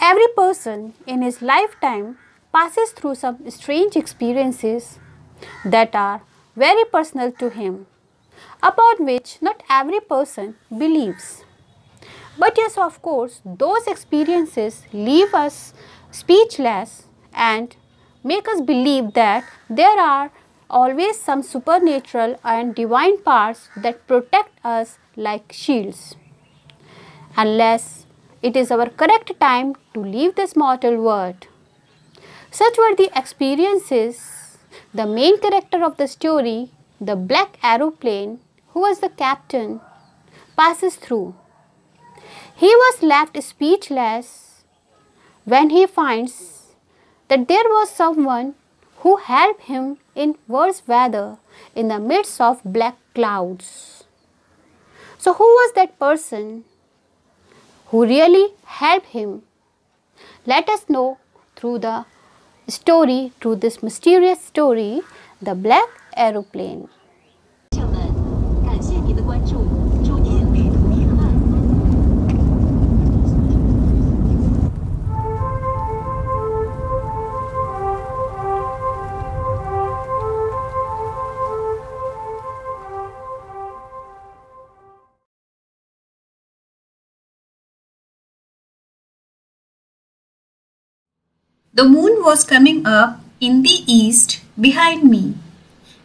Every person in his lifetime passes through some strange experiences that are very personal to him, about which not every person believes. But yes, of course, those experiences leave us speechless and make us believe that there are always some supernatural and divine powers that protect us like shields. Unless it is our correct time to leave this mortal world. Such were the experiences the main character of the story, the black aeroplane, who was the captain, passes through. He was left speechless when he finds that there was someone who helped him in worse weather in the midst of black clouds. So who was that person who really helped him? Let us know through the story, through this mysterious story, the black aeroplane. The moon was coming up in the east behind me,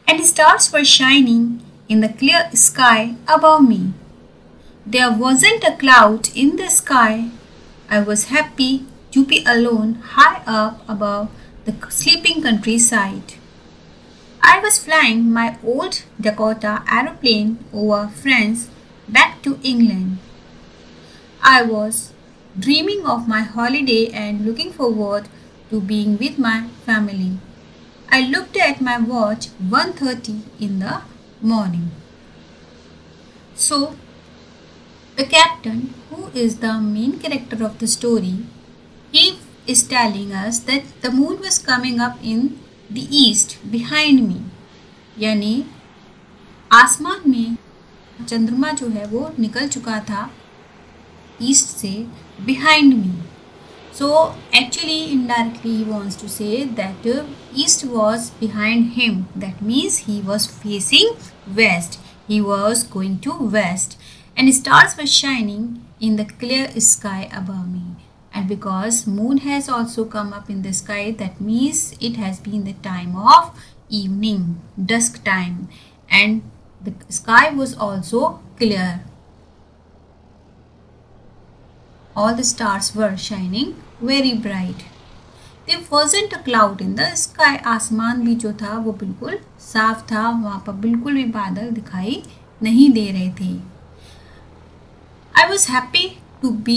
and stars were shining in the clear sky above me. There wasn't a cloud in the sky. I was happy to be alone high up above the sleeping countryside. I was flying my old Dakota aeroplane over France back to England. I was dreaming of my holiday and looking forward to being with my family. I looked at my watch 1:30 in the morning. So, the captain, who is the main character of the story, he is telling us that the moon was coming up in the east behind me. यानी आसमान में चंद्रमा जो है वो निकल चुका था ईस्ट से behind me. So actually indirectly he wants to say that east was behind him. That means he was facing west. He was going to west, and stars were shining in the clear sky above me. And because moon has also come up in the sky, that means it has been the time of evening, dusk time, and the sky was also clear. All the stars were shining very bright. There wasn't a cloud in the sky. आसमान भी जो था वो बिल्कुल साफ था, वहाँ पर बिल्कुल भी बादल दिखाई नहीं दे रहे थे. I was happy to be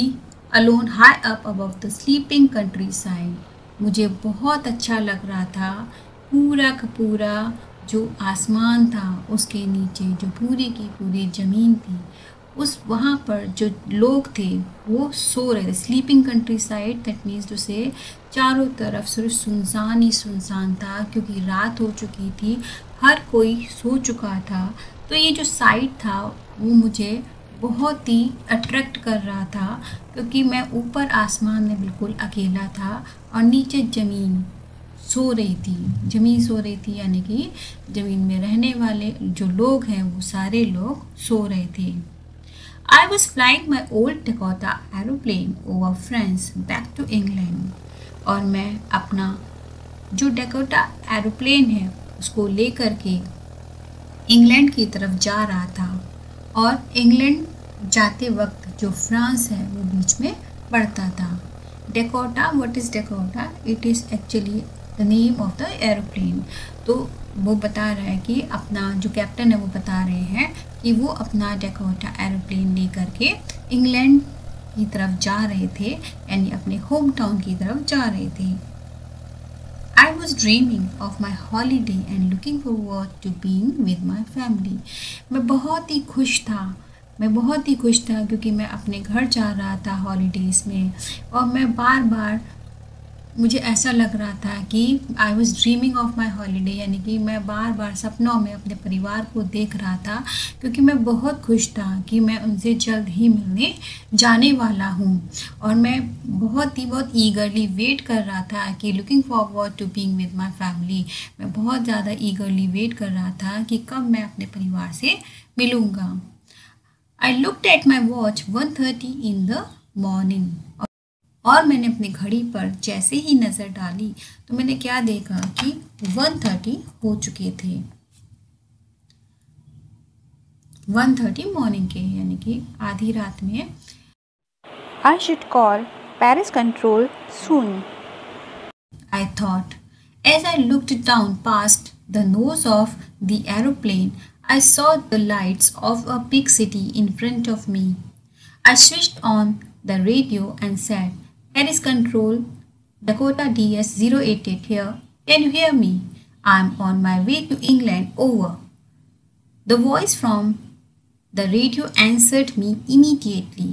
alone high up above the sleeping countryside. मुझे बहुत अच्छा लग रहा था. पूरा का पूरा जो आसमान था उसके नीचे जो पूरी की पूरी ज़मीन थी, उस वहाँ पर जो लोग थे वो सो रहे थे. Sleeping country side, that means जो से चारों तरफ सिर्फ सुनसान ही सुनसान था, क्योंकि रात हो चुकी थी, हर कोई सो चुका था. तो ये जो साइड था वो मुझे बहुत ही अट्रैक्ट कर रहा था, क्योंकि मैं ऊपर आसमान में बिल्कुल अकेला था और नीचे ज़मीन सो रही थी. ज़मीन सो रही थी यानी कि ज़मीन में रहने वाले जो लोग हैं वो सारे लोग सो रहे थे. I was flying my old Dakota aeroplane over France back to England. और मैं अपना जो Dakota एरोप्लेन है उसको लेकर के इंग्लैंड की तरफ जा रहा था. और इंग्लैंड जाते वक्त जो फ्रांस है वो बीच में पड़ता था. Dakota, what is Dakota? It is actually the name of the aeroplane. तो वो बता रहा है कि अपना जो कैप्टन है वो बता रहे हैं कि वो अपना डेकोटा एरोप्लेन लेकर के इंग्लैंड की तरफ जा रहे थे, यानी अपने होम टाउन की तरफ जा रहे थे. I was dreaming of my holiday and looking forward to being with my family. मैं बहुत ही खुश था क्योंकि मैं अपने घर जा रहा था हॉलीडेज़ में, और मैं बार बार मुझे ऐसा लग रहा था कि I was dreaming of my holiday, यानी कि मैं बार बार सपनों में अपने परिवार को देख रहा था, क्योंकि मैं बहुत खुश था कि मैं उनसे जल्द ही मिलने जाने वाला हूँ। और मैं बहुत ईगरली वेट कर रहा था कि looking forward to being with my family. मैं बहुत ज़्यादा ईगरली वेट कर रहा था कि कब मैं अपने परिवार से मिलूँगा। I looked at my watch 1:30 in the morning. और मैंने अपनी घड़ी पर जैसे ही नज़र डाली तो मैंने क्या देखा कि 1:30 हो चुके थे। 1:30 मॉर्निंग के, यानी कि आधी रात में। I should call Paris control soon. I thought. As I looked down past the nose of the aeroplane, I saw the lights of a big city in front of me. I switched on the radio and said, Paris control, Dakota DS-088 here. Can you hear me? I'm on my way to England. Over. The voice from the radio answered me immediately.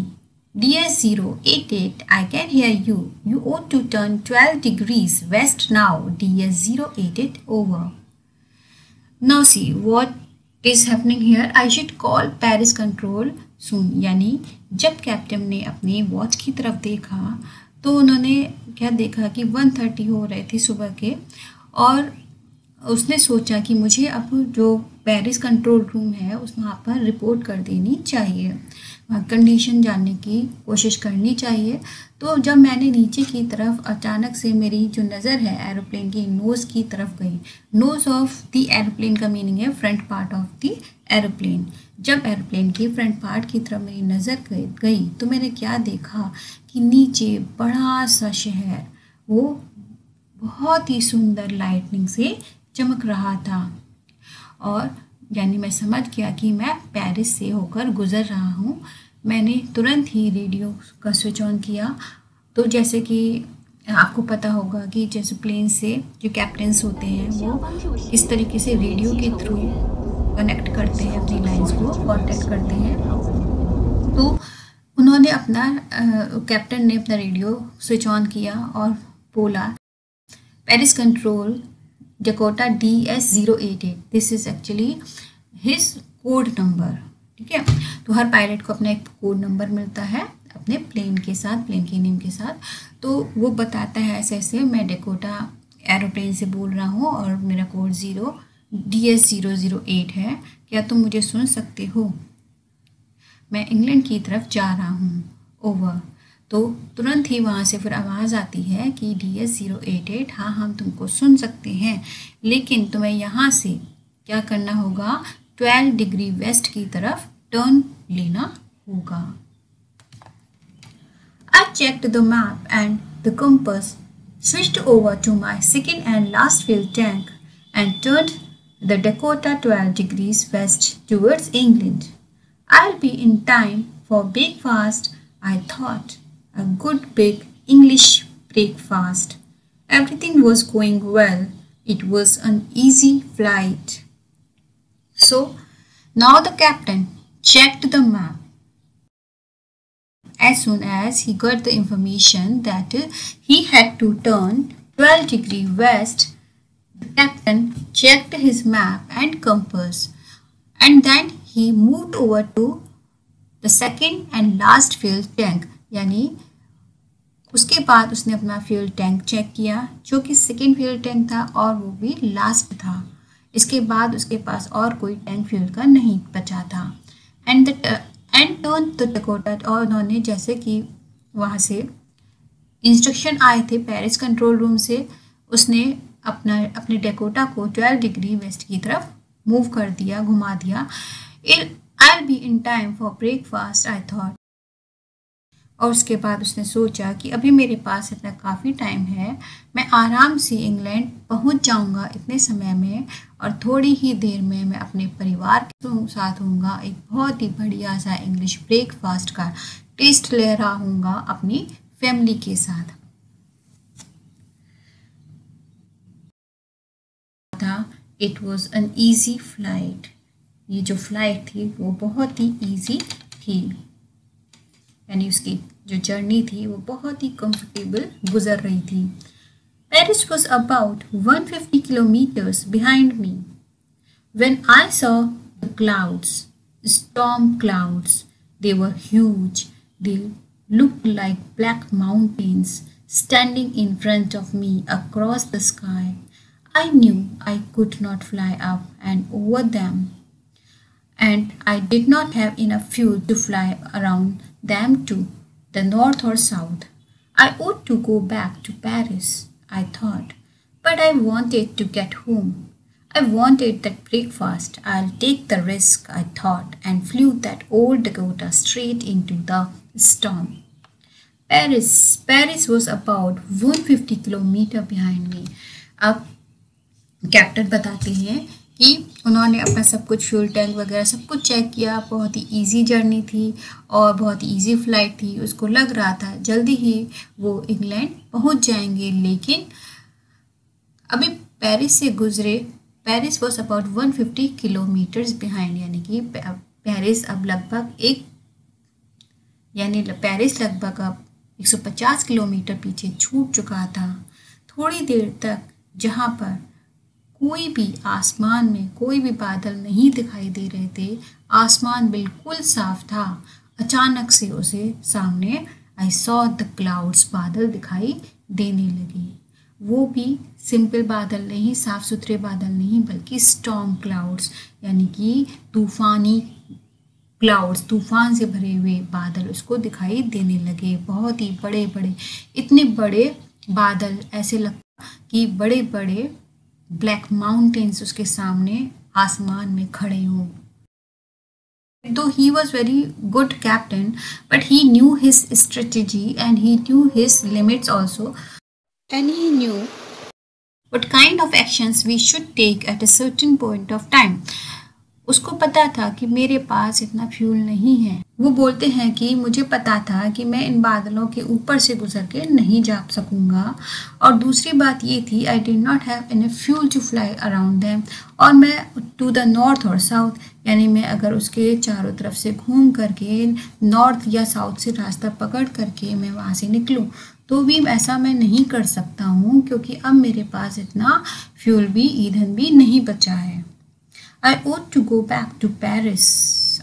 DS-088, I can hear you. You ought to turn 12 degrees west now. DS-088, over. Now see what is happening here. I should call Paris control soon. यानी जब captain ने अपनी watch की तरफ देखा तो उन्होंने क्या देखा कि 1:30 हो रहे थे सुबह के, और उसने सोचा कि मुझे अब जो पेरिस कंट्रोल रूम है उस वहाँ पर रिपोर्ट कर देनी चाहिए, वहाँ कंडीशन जानने की कोशिश करनी चाहिए। तो जब मैंने नीचे की तरफ अचानक से मेरी जो नज़र है एरोप्लेन की नोज़ की तरफ गई। नोज़ ऑफ द एरोप्लेन का मीनिंग है front part of the aeroplane. जब एरोप्लेन की फ्रंट पार्ट की तरफ मेरी नज़र गई तो मैंने क्या देखा कि नीचे बड़ा सा शहर वो बहुत ही सुंदर लाइटनिंग से चमक रहा था, और यानी मैं समझ गया कि मैं पेरिस से होकर गुज़र रहा हूँ। मैंने तुरंत ही रेडियो का स्विच ऑन किया। तो जैसे कि आपको पता होगा कि जैसे प्लेन से जो कैप्टन्स होते हैं वो इस तरीके से रेडियो के थ्रू कनेक्ट करते हैं, अपनी लाइंस को कांटेक्ट करते हैं। तो उन्होंने अपना कैप्टन ने अपना रेडियो स्विच ऑन किया और बोला, Paris control Dakota DS-088, this is actually his code number. ठीक है, तो हर पायलट को अपना एक कोड नंबर मिलता है अपने प्लेन के साथ, प्लेन के नेम के साथ। तो वो बताता है ऐसे ऐसे मैं डकोटा एरोप्लेन से बोल रहा हूँ और मेरा कोड DS-008 है, क्या तुम मुझे सुन सकते हो? मैं इंग्लैंड की तरफ जा रहा हूँ। ओवर। तो तुरंत ही वहाँ से फिर आवाज़ आती है कि DS-088, हाँ हम तुमको सुन सकते हैं, लेकिन तुम्हें यहाँ से क्या करना होगा, 12 डिग्री वेस्ट की तरफ टर्न लेना होगा। I checked the map and the compass, switched over to my second and last fuel tank and turned the Dakota 12 degrees west towards England. I'll be in time for breakfast, I thought. A good big English breakfast. Everything was going well. It was an easy flight. So now the captain checked the map. As soon as he got the information that he had to turn 12 degrees west, the captain checked his map and compass, and then he moved over to the second and last fuel tank. यानी उसके बाद उसने अपना fuel tank check किया, जो कि second fuel tank था और वो भी लास्ट था। इसके बाद उसके पास और कोई टैंक फ्यूल का नहीं बचा था। एंड टर्न द डकोटा, और उन्होंने जैसे कि वहाँ से इंस्ट्रक्शन आए थे पेरिस कंट्रोल रूम से, उसने अपने डकोटा को 12 डिग्री वेस्ट की तरफ मूव कर दिया, घुमा दिया। I'll be in time for breakfast, I thought. और उसके बाद उसने सोचा कि अभी मेरे पास इतना काफ़ी टाइम है, मैं आराम से इंग्लैंड पहुंच जाऊंगा इतने समय में, और थोड़ी ही देर में मैं अपने परिवार के साथ हूँगा, एक बहुत ही बढ़िया सा इंग्लिश ब्रेकफास्ट का टेस्ट ले रहा हूँगा अपनी फैमिली के साथ। था it was an easy flight, ये जो फ्लाइट थी वो बहुत ही ईजी थी, यानी उसकी जो जर्नी थी वो बहुत ही कंफर्टेबल गुजर रही थी। Paris was about 150 kilometers behind me. When I saw the clouds, storm clouds, they were huge. They looked like black mountains standing in front of me across the sky. I knew I could not fly up and over them, and I did not have enough fuel to fly around them to the north or south. I ought to go back to Paris, I thought, but I wanted to get home. I wanted that breakfast. I'll take the risk, I thought, and flew that old Dakota straight into the storm. Paris was about 150 kilometre behind me. अब captain बताते हैं कि उन्होंने अपना सब कुछ fuel tank वगैरह सब कुछ चेक किया। बहुत ही इजी जर्नी थी और बहुत ही इजी फ्लाइट थी। उसको लग रहा था जल्दी ही वो इंग्लैंड पहुंच जाएंगे, लेकिन अभी पेरिस से गुजरे। Paris was about 150 kilometres behind, यानी कि पेरिस लगभग अब 150 किलोमीटर पीछे छूट चुका था। थोड़ी देर तक जहाँ पर कोई भी आसमान में कोई भी बादल नहीं दिखाई दे रहे थे, आसमान बिल्कुल साफ था, अचानक से उसे सामने आई सॉ द क्लाउड्स, बादल दिखाई देने लगे। वो भी सिंपल बादल नहीं, साफ सुथरे बादल नहीं, बल्कि स्टॉर्म क्लाउड्स, यानी कि तूफानी क्लाउड्स, तूफान से भरे हुए बादल उसको दिखाई देने लगे। बहुत ही बड़े बड़े, इतने बड़े बादल, ऐसे लगता कि बड़े बड़े ब्लैक माउंटेन्स उसके सामने आसमान में खड़े हों। Though he was very good captain, but he knew his strategy and he knew his limits also, and he knew what kind of actions we should take at a certain point of time. उसको पता था कि मेरे पास इतना fuel नहीं है। वो बोलते हैं कि मुझे पता था कि मैं इन बादलों के ऊपर से गुजर के नहीं जा सकूंगा, और दूसरी बात ये थी I did not have enough fuel to fly around them, और मैं टू द नॉर्थ और साउथ, यानी मैं अगर उसके चारों तरफ से घूम करके नॉर्थ या साउथ से रास्ता पकड़ करके मैं वहाँ से निकलूँ तो भी ऐसा मैं नहीं कर सकता हूँ, क्योंकि अब मेरे पास इतना फ्यूल भी, ईंधन भी नहीं बचा है। I ought to go back to Paris,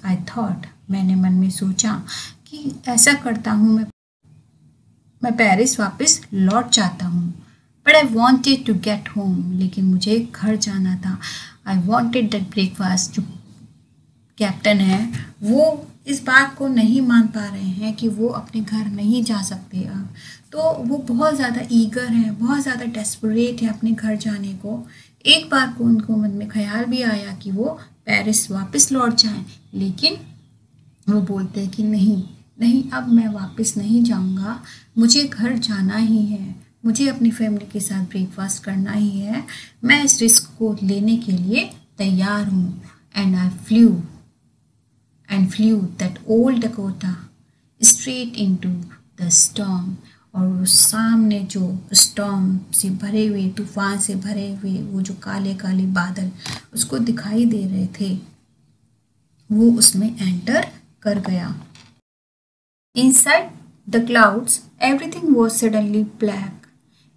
I thought. मैंने मन में सोचा कि ऐसा करता हूँ मैं पेरिस वापस लौट जाता हूँ। But I wanted to get home, लेकिन मुझे घर जाना था। I wanted that breakfast। जो कैप्टन है वो इस बात को नहीं मान पा रहे हैं कि वो अपने घर नहीं जा सकते अब, तो वो बहुत ज़्यादा ईगर हैं, बहुत ज़्यादा डेस्परेट है अपने घर जाने को। एक बार को उनको मन में ख्याल भी आया कि वो पेरिस वापस लौट जाएं, लेकिन वो बोलते हैं कि नहीं, अब मैं वापस नहीं जाऊंगा, मुझे घर जाना ही है, मुझे अपनी फैमिली के साथ ब्रेकफास्ट करना ही है, मैं इस रिस्क को लेने के लिए तैयार हूँ। And eye flu that old Dakota straight into the storm. और वो सामने जो स्टॉर्म से भरे हुए, तूफान से भरे हुए वो जो काले काले बादल उसको दिखाई दे रहे थे, वो उसमें एंटर कर गया। Inside the clouds, everything was suddenly black.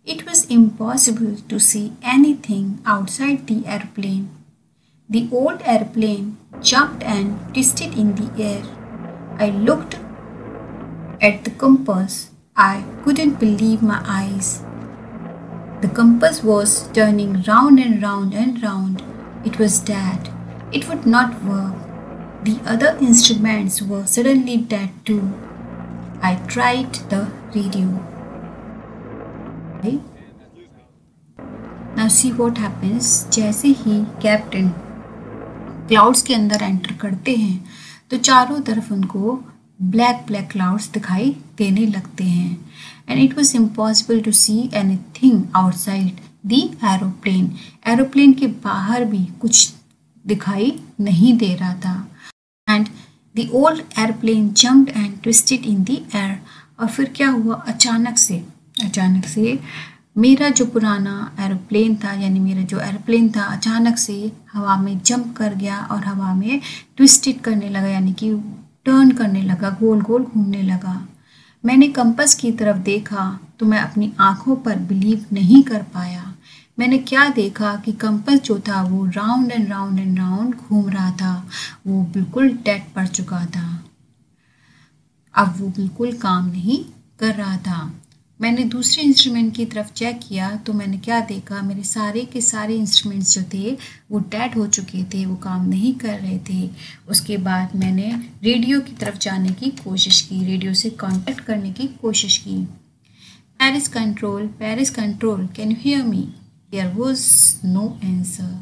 It was impossible to see anything outside the airplane. The old airplane jumped and twisted in the air. I looked at the compass. I couldn't believe my eyes. The compass was turning round and round and round. It was dead. It would not work. The other instruments were suddenly dead too. I tried the radio. Now see what happens. जैसे ही captain clouds के अंदर enter करते हैं तो चारों तरफ उनको black clouds दिखाई देने लगते हैं। And it was impossible to see anything outside the aeroplane. Aeroplane के बाहर भी कुछ दिखाई नहीं दे रहा था। And the old aeroplane jumped and twisted in the air. और फिर क्या हुआ, अचानक से मेरा जो पुराना एरोप्लेन था, यानी मेरा जो एरोप्लेन था, अचानक से हवा में जंप कर गया और हवा में ट्विस्टेड करने लगा, यानी कि टर्न करने लगा, गोल गोल घूमने लगा। मैंने कंपास की तरफ देखा तो मैं अपनी आंखों पर बिलीव नहीं कर पाया। मैंने क्या देखा कि कंपास जो था वो round and round and round घूम रहा था। वो बिल्कुल डेड पड़ चुका था। अब वो बिल्कुल काम नहीं कर रहा था। मैंने दूसरे इंस्ट्रूमेंट की तरफ चेक किया तो मैंने क्या देखा, मेरे सारे के सारे इंस्ट्रूमेंट्स जो थे वो डेड हो चुके थे, वो काम नहीं कर रहे थे। उसके बाद मैंने रेडियो की तरफ जाने की कोशिश की, रेडियो से कांटेक्ट करने की कोशिश की। Paris control, can you hear me? There was no answer.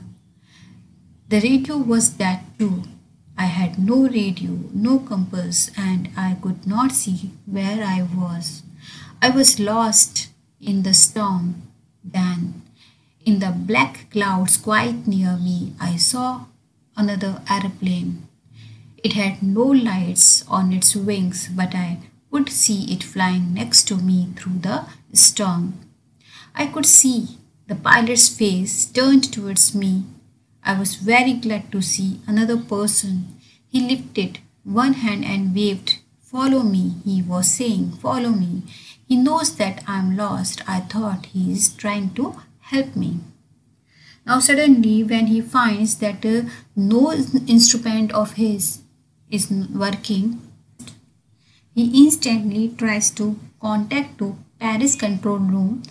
The radio was that too. I had no radio, no compass, and I could not see where I was. I was lost in the storm. Then, in the black clouds quite near me, I saw another aeroplane. It had no lights on its wings, but I could see it flying next to me through the storm. I could see the pilot's face turned towards me. I was very glad to see another person. He lifted one hand and waved. Follow me, he was saying, follow me. He knows that I am lost. I thought he is trying to help me. Now suddenly when he finds that no instrument of his is working, he instantly tries to contact to Paris control room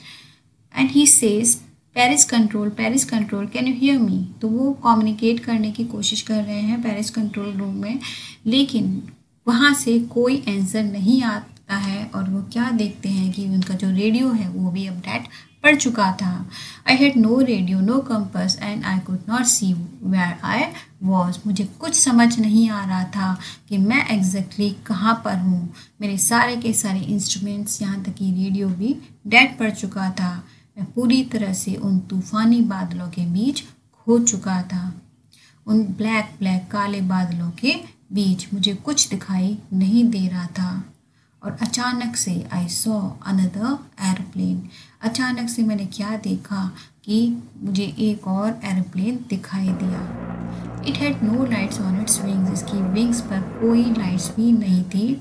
and he says, Paris control, can you hear me? तो वो communicate करने की कोशिश कर रहे हैं Paris control room में, लेकिन वहाँ से कोई आंसर नहीं आता है और वो क्या देखते हैं कि उनका जो रेडियो है वो भी अब डेड पड़ चुका था। I had no radio, no compass and I could not see where I was. मुझे कुछ समझ नहीं आ रहा था कि मैं एग्जैक्टली कहाँ पर हूँ। मेरे सारे के सारे इंस्ट्रूमेंट्स, यहाँ तक कि रेडियो भी डेड पड़ चुका था। मैं पूरी तरह से उन तूफ़ानी बादलों के बीच खो चुका था। उन ब्लैक काले बादलों के बीच मुझे कुछ दिखाई नहीं दे रहा था। और अचानक से आई सॉ अनदर एरोप्लेन। अचानक से मैंने क्या देखा कि मुझे एक और एरोप्लेन दिखाई दिया। It had no lights on its wings. इसकी विंग्स पर कोई लाइट्स भी नहीं थी।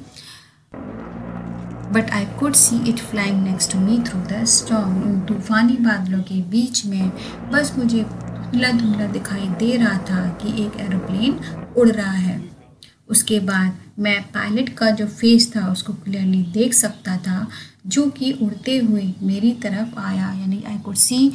But I could see it flying next to me through the storm. उन तूफ़ानी बादलों के बीच में बस मुझे धुंधला धुंधला दिखाई दे रहा था कि एक एरोप्लेन उड़ रहा है। उसके बाद मैं पायलट का जो फेस था उसको क्लियरली देख सकता था, जो कि उड़ते हुए मेरी तरफ आया। यानी I could see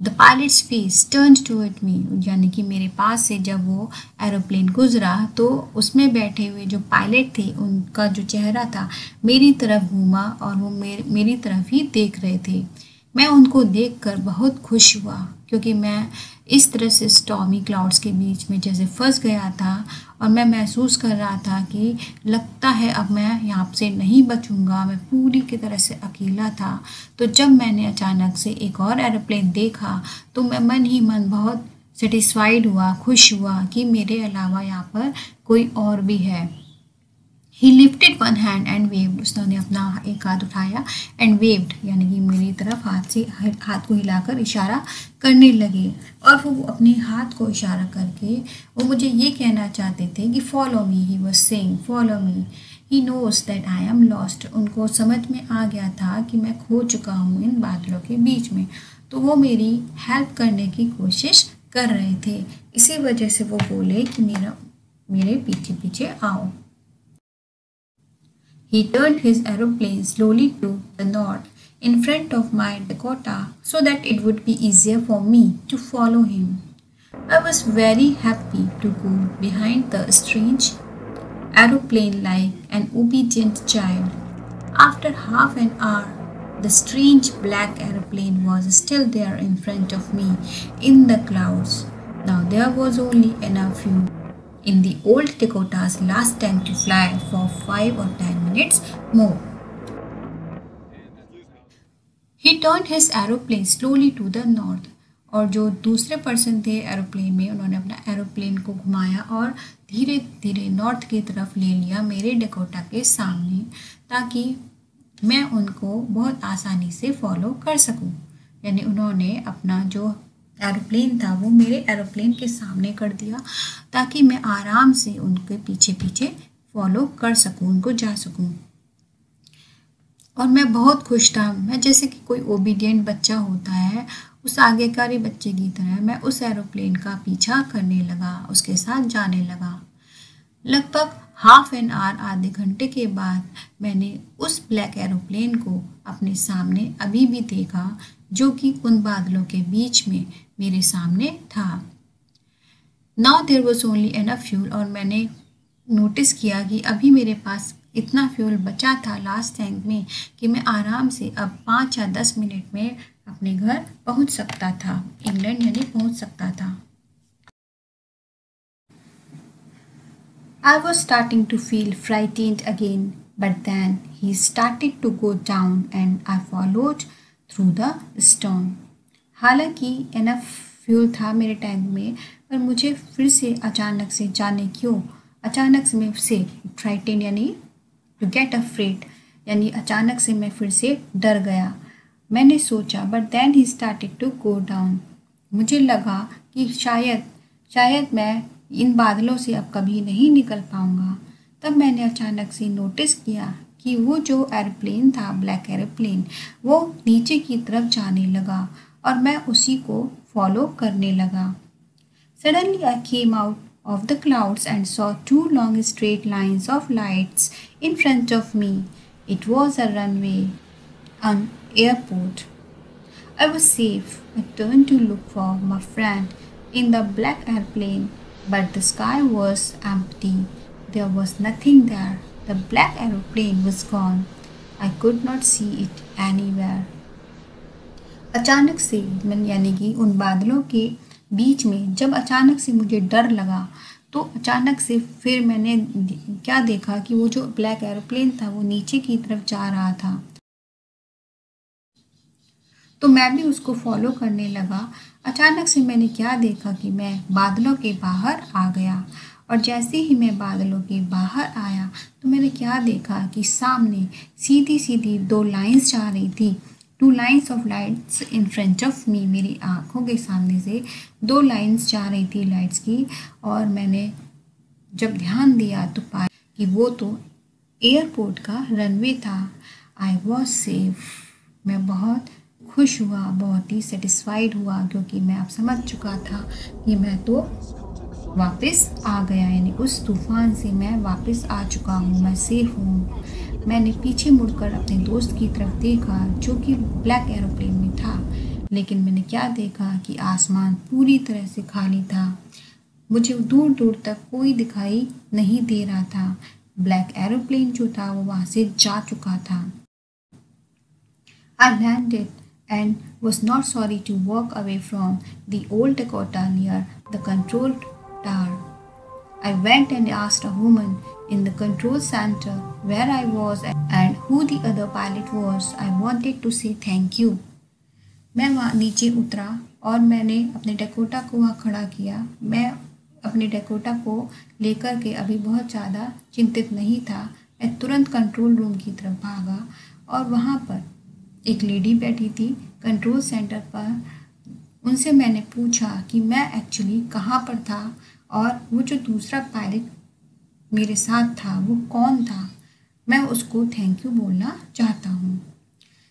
the pilots face turned toward me, यानी कि मेरे पास से जब वो एरोप्लेन गुजरा तो उसमें बैठे हुए जो पायलट थे उनका जो चेहरा था मेरी तरफ घूमा और वो मेरी तरफ ही देख रहे थे। मैं उनको देखकर बहुत खुश हुआ क्योंकि मैं इस तरह से स्टॉर्मी क्लाउड्स के बीच में जैसे फंस गया था और मैं महसूस कर रहा था कि लगता है अब मैं यहाँ से नहीं बचूंगा। मैं पूरी की तरह से अकेला था। तो जब मैंने अचानक से एक और एरोप्लेन देखा तो मैं मन ही मन बहुत सेटिस्फाइड हुआ, खुश हुआ कि मेरे अलावा यहाँ पर कोई और भी है। ही lifted one hand and waived. उसने अपना एक हाथ उठाया एंड वेव्ड, यानी कि मेरी तरफ हाथ को हिलाकर इशारा करने लगे। और वो अपने हाथ को इशारा करके वो मुझे ये कहना चाहते थे कि follow me. He was saying follow me. He knows that I am lost. उनको समझ में आ गया था कि मैं खो चुका हूँ इन बादलों के बीच में। तो वो मेरी हेल्प करने की कोशिश कर रहे थे। इसी वजह से वो बोले कि मेरे पीछे पीछे आओ। He turned his aeroplane slowly to the north in front of my Dakota so that it would be easier for me to follow him. I was very happy to go behind the strange aeroplane like an obedient child. After half an hour, the strange black aeroplane was still there in front of me in the clouds. Now there was only enough fuel in the old Dakota's last tank to fly for 5 or 10 minutes more. He turned his aeroplane slowly to the north. और जो दूसरे person थे aeroplane में, उन्होंने अपना aeroplane को घुमाया और धीरे धीरे नॉर्थ की तरफ ले लिया मेरे डकोटा के सामने, ताकि मैं उनको बहुत आसानी से फॉलो कर सकूं। यानी उन्होंने अपना जो एरोप्लेन था वो मेरे एरोप्लेन के सामने कर दिया ताकि मैं आराम से उनके पीछे पीछे फॉलो कर सकूं, उनको जा सकूं। और मैं बहुत खुश था। मैं जैसे कि कोई ओबीडियंट बच्चा होता है, उस आज्ञाकारी बच्चे की तरह मैं उस एरोप्लेन का पीछा करने लगा, उसके साथ जाने लगा। लगभग हाफ एन आवर, आधे घंटे के बाद मैंने उस ब्लैक एरोप्लेन को अपने सामने अभी भी देखा, जो कि उन बादलों के बीच में मेरे सामने था। Now there was only enough fuel, और मैंने नोटिस किया कि अभी मेरे पास इतना फ्यूल बचा था लास्ट टैंक में कि मैं आराम से अब 5 या 10 मिनट में अपने घर पहुंच सकता था, इंग्लैंड यानी पहुंच सकता था। I was starting to feel frightened again, but then he started to go down and I followed through the storm. हालांकि इनफ फ्यूल था मेरे टैंक में, पर मुझे फिर से अचानक से जाने क्यों अचानक से फ्राइटेंड यानी टू गेट अफ्रेड, यानी अचानक से मैं फिर से डर गया। मैंने सोचा, but then he started to go down. मुझे लगा कि शायद मैं इन बादलों से अब कभी नहीं निकल पाऊंगा। तब मैंने अचानक से नोटिस किया कि वो जो एरोप्लेन था, ब्लैक एरोप्लेन, वो नीचे की तरफ जाने लगा और मैं उसी को फॉलो करने लगा। Suddenly I came out of the clouds and saw 2 long straight lines of lights in front of me. It was a runway, an airport. I was safe. I turned to look for my friend in the black airplane, but the sky was empty. There was nothing there. The black aeroplane was gone. I could not see it anywhere. अचानक से यानी कि उन बादलों के बीच में जब अचानक से मुझे डर लगा, तो अचानक से फिर मैंने क्या देखा कि वो जो ब्लैक एरोप्लेन था वो नीचे की तरफ जा रहा था। तो मैं भी उसको फॉलो करने लगा। अचानक से मैंने क्या देखा कि मैं बादलों के बाहर आ गया, और जैसे ही मैं बादलों के बाहर आया तो मैंने क्या देखा कि सामने सीधी सीधी 2 लाइंस जा रही थी। 2 lines of lights in front of me, मेरी आँखों के सामने से 2 लाइंस जा रही थी लाइट्स की। और मैंने जब ध्यान दिया तो पाया कि वो तो एयरपोर्ट का रनवे था। I was safe. मैं बहुत खुश हुआ, बहुत ही सेटिस्फाइड हुआ, क्योंकि मैं अब समझ चुका था कि मैं तो वापस आ गया, यानी उस तूफान से मैं वापस आ चुका हूँ, मैं सेफ हूँ। मैंने पीछे मुड़कर अपने दोस्त की तरफ देखा जो कि ब्लैक एरोप्लेन में था, लेकिन मैंने क्या देखा कि आसमान पूरी तरह से खाली था। मुझे दूर दूर तक कोई दिखाई नहीं दे रहा था। ब्लैक एरोप्लेन जो था वो वहाँ से जा चुका था। I landed and was not sorry to walk away from the old Dakota near the control tower. I went and asked a woman in the control center where I was and who the other pilot was. I wanted to say thank you. मैं वहाँ नीचे उतरा और मैंने अपने Dakota को वहाँ खड़ा किया। मैं अपने डकोटा को लेकर के अभी बहुत ज़्यादा चिंतित नहीं था। मैं तुरंत कंट्रोल रूम की तरफ भागा और वहाँ पर एक लेडी बैठी थी कंट्रोल सेंटर पर। उनसे मैंने पूछा कि मैं एक्चुअली कहाँ पर था और वो जो दूसरा पायलट मेरे साथ था वो कौन था। मैं उसको थैंक यू बोलना चाहता हूँ।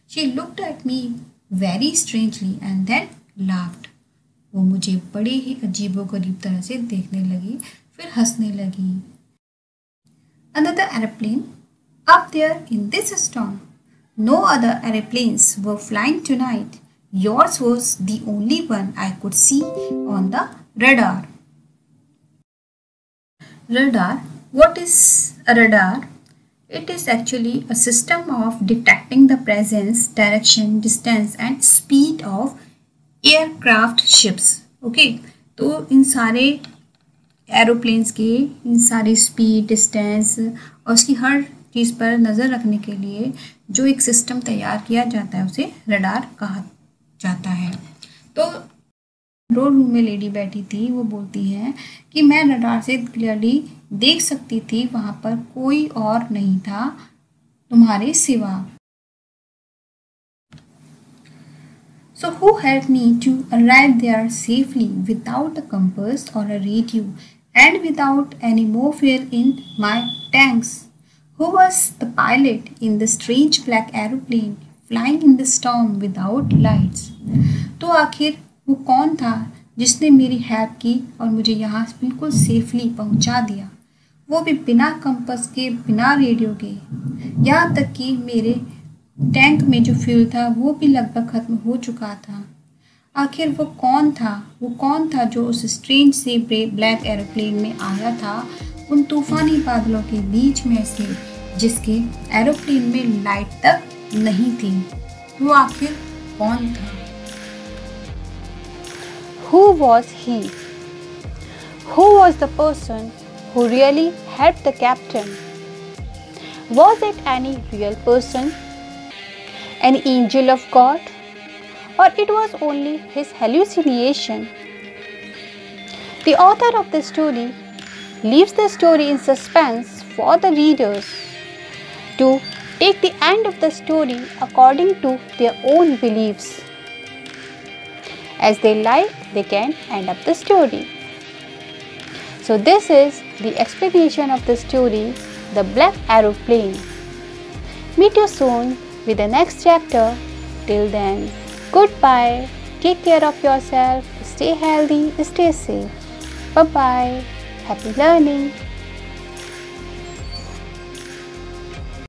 She looked at me very strangely and then laughed. वो मुझे बड़े ही अजीबोगरीब तरह से देखने लगी, फिर हंसने लगी। Another airplane up there in this storm. No other airplanes were flying tonight. Yours was the only one I could see on the radar. Radar? What is a radar? It is actually a system of detecting the presence, direction, distance and speed of aircraft ships. Okay, तो इन सारे aeroplanes के इन सारी speed, distance और उसकी हर चीज़ पर नज़र रखने के लिए जो एक सिस्टम तैयार किया जाता है उसे रडार कहा जाता है। तो कंट्रोल रूम में लेडी बैठी थी, वो बोलती है कि मैं रडार से क्लियरली देख सकती थी वहाँ पर कोई और नहीं था तुम्हारे सिवा। So who helped me to arrive there safely without a compass or a radio and without any more fuel in my tanks? Who was the pilot in the strange black aeroplane flying in the storm without lights? तो आखिर वो कौन था जिसने मेरी help की और मुझे यहाँ बिल्कुल सेफली पहुँचा दिया, वो भी बिना कंपास के, बिना रेडियो के। यहाँ तक कि मेरे टैंक में जो फ्यूल था वो भी लगभग ख़त्म हो चुका था। आखिर वो कौन था जो उस स्ट्रेंज से ब्लैक एरोप्लेन में आया था उन तूफ़ानी बादलों के बीच में से, जिसके एरोप्लेन में लाइट तक नहीं थी? वो आखिर कौन था? Who was he? Who was the person who really helped the captain? Was it any real person? An angel of God? Or it was only his hallucination? The author of the story leaves the story in suspense for the readers to take the end of the story according to their own beliefs. As they like, they can end up the story. So this is the explanation of the story, The Black Aeroplane. Meet you soon with the next chapter. Till then, goodbye. Take care of yourself. Stay healthy. Stay safe. Bye-bye. Happy learning.